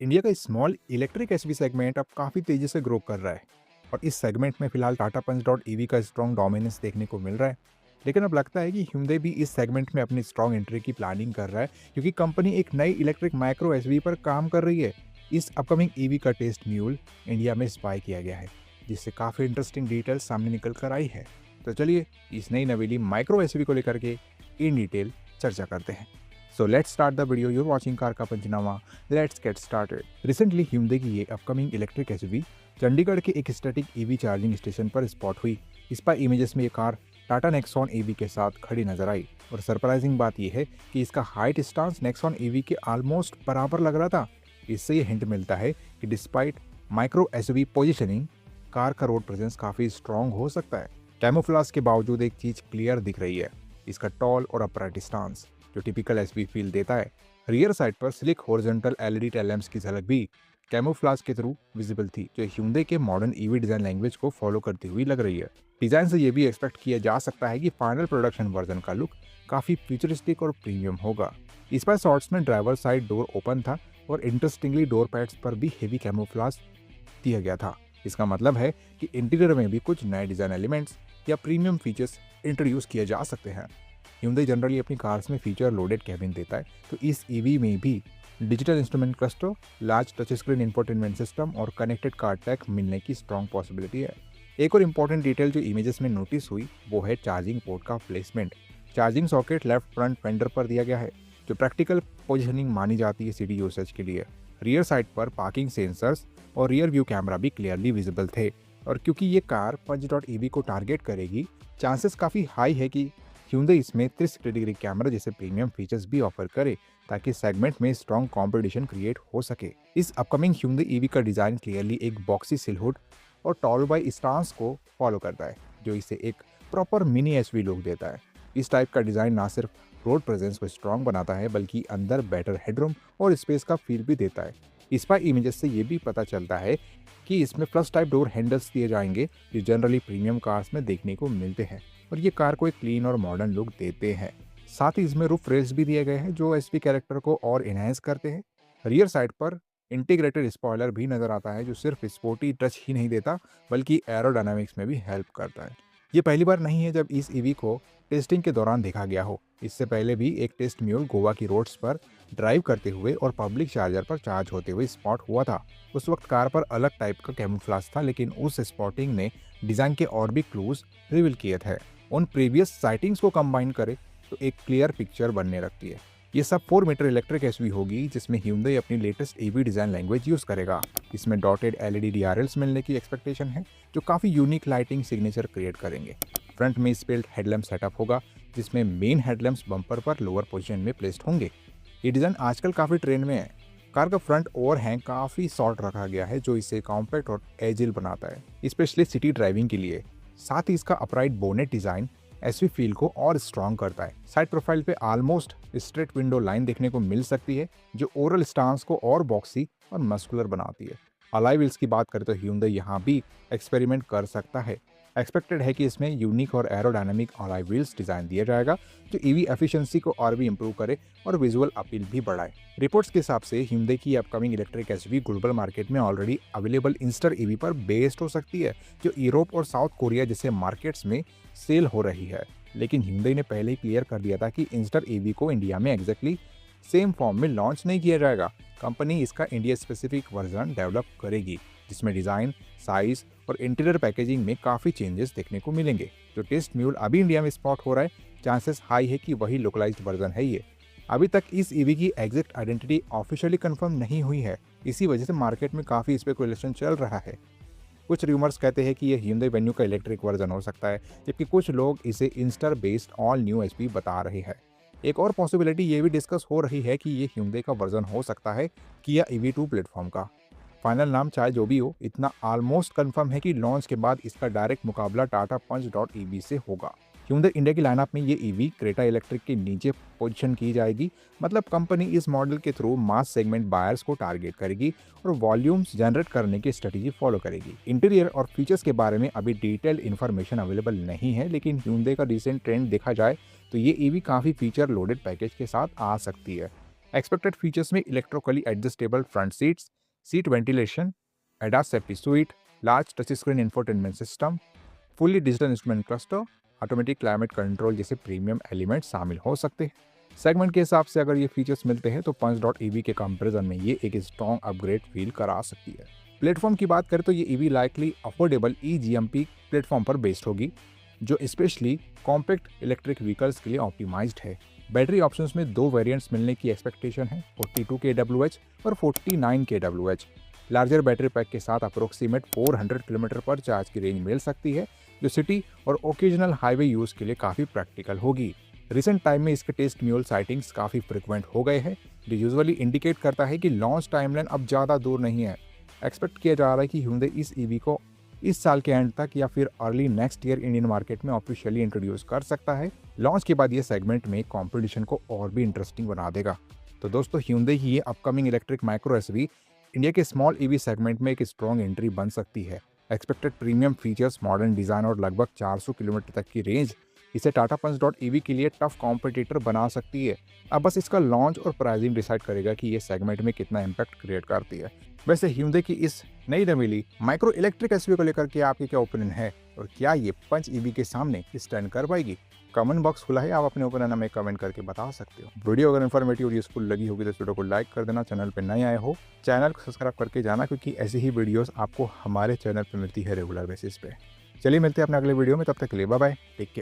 India का small electric SUV segment अब काफ़ी तेज़ी से ग्रो कर रहा है और इस सेगमेंट में फिलहाल टाटा पंच डॉट ईवी का स्ट्रॉन्ग डोमिनेंस देखने को मिल रहा है। लेकिन अब लगता है कि Hyundai भी इस सेगमेंट में अपनी स्ट्रॉन्ग एंट्री की प्लानिंग कर रहा है, क्योंकि कंपनी एक नई इलेक्ट्रिक माइक्रो एसयूवी पर काम कर रही है। इस अपकमिंग ईवी का टेस्ट म्यूल इंडिया में स्पाई किया गया है, जिससे काफ़ी इंटरेस्टिंग डिटेल्स सामने निकल कर आई है। तो चलिए इस नई नवेली माइक्रो एसयूवी को लेकर के इन डिटेल चर्चा करते हैं। So let's start the video. You're watching Car का पंचनामा. Let's get started. Recently Hyundai की ये अपकमिंग इलेक्ट्रिक एसयूवी चंडीगढ़ के एक स्टैटिक ईवी चार्जिंग स्टेशन पर स्पॉट हुई। इस पर इमेजेस में ये कार टाटा नेक्सॉन ईवी के साथ खड़ी नजर आई और सरप्राइजिंग बात यह है कि इसका हाइट स्टांस नेक्सॉन ईवी के ऑलमोस्ट बराबर लग रहा था। इससे ये हिंट मिलता है कि despite micro SUV positioning, car का रोड प्रेजेंस काफी स्ट्रॉन्ग हो सकता है। कैमोफ्लाज के बावजूद एक चीज क्लियर दिख रही है, इसका टॉल और अपराइट स्टांस जो टिपिकल एसयूवी फील देता है। रियर साइड पर sleek horizontal LED tail lamps की झलक भी कैमोफ्लाज के थ्रू विजिबल थी, जो Hyundai के मॉडर्न ईवी डिजाइन लैंग्वेज को फॉलो करती हुई लग रही है। डिजाइन से ये भी एक्सपेक्ट किया जा सकता है कि फाइनल प्रोडक्शन वर्जन का लुक काफी फ्यूचरिस्टिक और प्रीमियम होगा। इस पर शॉर्ट्स में ड्राइवर साइड डोर ओपन था और इंटरेस्टिंगली डोर पैड्स पर भी हेवी कैमोफ्लाज दिया गया था। इसका मतलब है कि इंटीरियर में भी कुछ नए डिजाइन एलिमेंट्स या प्रीमियम फीचर्स इंट्रोड्यूस किए जा सकते हैं। Hyundai जनरली अपनी कार्स में फीचर लोडेड कैबिन देता है, तो इस ईवी में भी digital instrument cluster, large touch screen infotainment system और कनेक्टेड कार टैग मिलने की स्ट्रॉन्ग पॉसिबिलिटी है। एक और इम्पॉर्टेंट डिटेल जो इमेजेस में नोटिस हुई वो है चार्जिंग पोर्ट का placement. Charging socket left front fender पर दिया गया है, जो प्रैक्टिकल पोजिशनिंग मानी जाती है सिटी यूसेज के लिए। रियर साइड पर पार्किंग सेंसर्स और रियर व्यू कैमरा भी क्लियरली विजिबल थे, और क्योंकि ये कार पंच डॉट ईवी को टारगेट करेगी, चांसेस काफ़ी हाई है कि Hyundai इसमें 360 डिग्री कैमरा जैसे प्रीमियम फीचर्स भी ऑफर करे, ताकि सेगमेंट में स्ट्रॉन्ग कंपटीशन क्रिएट हो सके। इस अपकमिंग Hyundai ईवी का डिजाइन क्लियरली एक बॉक्सी सिलहुड और टॉल बाय स्टांस को फॉलो करता है, जो इसे एक प्रॉपर मिनी एसयूवी लुक देता है। इस टाइप का डिजाइन ना सिर्फ रोड प्रेजेंस को स्ट्रॉन्ग बनाता है, बल्कि अंदर बेटर हेडरूम और स्पेस का फील भी देता है। इस पर इमेजेस से ये भी पता चलता है कि इसमें फ्लश टाइप डोर हैंडल्स दिए जाएंगे, जो जनरली प्रीमियम कार्स में देखने को मिलते हैं और ये कार को एक क्लीन और मॉडर्न लुक देते हैं। साथ ही इसमें रूफ रेल्स भी दिए गए हैं, जो एसयूवी कैरेक्टर को और इनहेंस करते हैं। रियर साइड पर इंटीग्रेटेड स्पॉइलर भी नजर आता है, जो सिर्फ स्पोर्टी टच ही नहीं देता, बल्कि एरोडायनामिक्स में भी हेल्प करता है। ये पहली बार नहीं है जब इस ईवी को टेस्टिंग के दौरान देखा गया हो। इससे पहले भी एक टेस्ट म्यूल गोवा की रोड्स पर ड्राइव करते हुए और पब्लिक चार्जर पर चार्ज होते हुए स्पॉट हुआ था। उस वक्त कार पर अलग टाइप का कैमोफ्लाज था, लेकिन उस स्पॉटिंग ने डिजाइन के और भी क्लूज रिवील किए थे। उन प्रीवियस साइटिंग्स को कंबाइन करे तो एक क्लियर पिक्चर बनने लगती है। ये सब 4 मीटर इलेक्ट्रिक एसयूवी होगी, जिसमें Hyundai अपनी latest EV design language use करेगा। इसमें डॉटेड एलईडी डीआरएल्स मिलने की एक्सपेक्टेशन है, जो काफी यूनिक लाइटिंग सिग्नेचर क्रिएट करेंगे। फ्रंट में स्पेल्ड हेडलैम्प सेटअप होगा, जिसमें मेन हेडलैम्प्स बम्पर पर लोअर पोजीशन में प्लेस्ड होंगे। ये डिजाइन आजकल काफी ट्रेंड में है। कार का फ्रंट ओवरहैंग काफी शॉर्ट रखा गया है, जो इसे कॉम्पैक्ट और एजिल बनाता है, स्पेशली सिटी ड्राइविंग के लिए। साथ ही इसका upright bonnet design SUV feel को और स्ट्रॉन्ग करता है। साइड प्रोफाइल पे ऑलमोस्ट स्ट्रेट विंडो लाइन देखने को मिल सकती है, जो ओवरऑल स्टांस को और बॉक्सी और मस्कुलर बनाती है। अलॉय व्हील्स की बात करें तो Hyundai यहाँ भी एक्सपेरिमेंट कर सकता है। एक्सपेक्टेड है कि इसमें यूनिक और एरोडायनामिक अलॉय व्हील्स डिजाइन दिया जाएगा, जो ईवी एफिशिएंसी को और भी इंप्रूव करे और विजुअल अपील भी बढ़ाए। रिपोर्ट्स के हिसाब से Hyundai की upcoming electric SUV global market में ऑलरेडी अवेलेबल इंस्टर ईवी पर बेस्ड हो सकती है, जो यूरोप और साउथ कोरिया जैसे मार्केट्स में सेल हो रही है। लेकिन Hyundai ने पहले ही क्लियर कर दिया था कि इंस्टर ईवी को इंडिया में एग्जैक्टली सेम फॉर्म में लॉन्च नहीं किया जाएगा। कंपनी इसका इंडिया स्पेसिफिक वर्जन डेवलप करेगी, जिसमें डिजाइन, साइज और इंटीरियर पैकेजिंग में काफी चेंजेस देखने को मिलेंगे। जो टेस्ट म्यूल अभी इंडिया में स्पॉट हो रहा है, चांसेस हाई है कि वही लोकलाइज्ड वर्जन है ये। अभी तक इस ईवी की एग्जैक्ट आइडेंटिटी ऑफिशियली कंफर्म नहीं हुई है, इसी वजह से मार्केट में काफी स्पेकुलेशन चल रहा है। कुछ रूमर्स कहते हैं कि यह Hyundai वेन्यू का इलेक्ट्रिक वर्जन हो सकता है, जबकि कुछ लोग इसे इंस्टर बेस्ड ऑल न्यू एसयूवी बता रहे हैं। एक और पॉसिबिलिटी ये भी डिस्कस हो रही है कि ये Hyundai का वर्जन हो सकता है Kia EV2 प्लेटफॉर्म का। फाइनल नाम चाहे जो भी हो, इतना ऑलमोस्ट कंफर्म है कि लॉन्च के बाद इसका डायरेक्ट मुकाबला टाटा पंच डॉट ईवी से होगा। Hyundai इंडिया की लाइनअप में ये ईवी क्रेटा इलेक्ट्रिक के नीचे पोजीशन की जाएगी, मतलब कंपनी इस मॉडल के थ्रू मास सेगमेंट बायर्स को टारगेट करेगी और वॉल्यूम्स जनरेट करने की स्ट्रेटेजी फॉलो करेगी। इंटीरियर और फीचर्स के बारे में अभी डिटेल्ड इन्फॉर्मेशन अवेलेबल नहीं है, लेकिन Hyundai का रिसेंट ट्रेंड देखा जाए तो ये ईवी काफ़ी फीचर लोडेड पैकेज के साथ आ सकती है। एक्सपेक्टेड फीचर्स में electrically adjustable front seats, seat ventilation, ADAS safety suite, large touch screen infotainment system, fully digital instrument cluster, automatic climate control जैसे प्रीमियम एलिमेंट शामिल हो सकते हैं। सेगमेंट के हिसाब से अगर ये फीचर्स मिलते हैं तो पंच डॉट ईवी के कंपैरिजन में ये एक स्ट्रॉन्ग अपग्रेड फील करा सकती है। प्लेटफॉर्म की बात करें तो ये ईवी लाइकली अफोर्डेबल ईजीएमपी प्लेटफॉर्म पर बेस्ड होगी, जो स्पेशली कॉम्पैक्ट इलेक्ट्रिक व्हीकल्स के लिए ऑप्टिमाइज्ड है। बैटरी ऑप्शंस में 2 वेरिएंट्स मिलने की एक्सपेक्टेशन है, 42 kWh और 49 kWh। लार्जर बैटरी पैक के साथ अप्रोक्सीमेट 400 किलोमीटर पर चार्ज की रेंज मिल सकती है, जो सिटी और ओकेजनल हाईवे यूज़ के लिए काफ़ी प्रैक्टिकल होगी। रिसेंट टाइम में इसके टेस्ट म्यूल साइटिंग्स काफ़ी फ्रिक्वेंट हो गए हैं, जो यूजुअली इंडिकेट करता है कि लॉन्च टाइमलाइन अब ज़्यादा दूर नहीं है। एक्सपेक्ट किया जा रहा है कि Hyundai इस ईवी को इस साल के एंड तक या फिर early next year Indian market में ऑफिशियली इंट्रोड्यूस कर सकता है। लॉन्च के बाद ये सेगमेंट में कंपटीशन को और भी इंटरेस्टिंग बना देगा। तो दोस्तों, Hyundai की ये upcoming electric micro SUV India के स्मॉल ईवी सेगमेंट में एक स्ट्रॉन्ग एंट्री बन सकती है। Expected premium features, modern design और लगभग 400 किलोमीटर तक की रेंज इसे टाटा पंच डॉट ईवी के लिए टफ कॉम्पिटिटर बना सकती है। अब बस इसका लॉन्च और प्राइसिंग डिसाइड करेगा कि ये सेगमेंट में कितना इम्पैक्ट क्रिएट करती है। वैसे Hyundai की इस नई नवेली माइक्रो इलेक्ट्रिक एसयूवी को लेकर के आपके क्या ओपिनियन है, और क्या ये पंच ईवी के सामने स्टैंड कर पाएगी? कमेंट बॉक्स खुला है, आप अपने ओपिनियन हमें कमेंट करके बता सकते हो। वीडियो अगर इन्फॉर्मेटिव और यूजफुल लगी होगी तो इस वीडियो को लाइक कर देना। चैनल पर नए आए हो चैनल को सब्सक्राइब करके जाना, क्योंकि ऐसी ही वीडियोस आपको हमारे चैनल पर मिलती है रेगुलर बेसिस पे। चलिए मिलते हैं अपने अगले वीडियो में, तब तक के लिए बाय बाय, टेक केयर।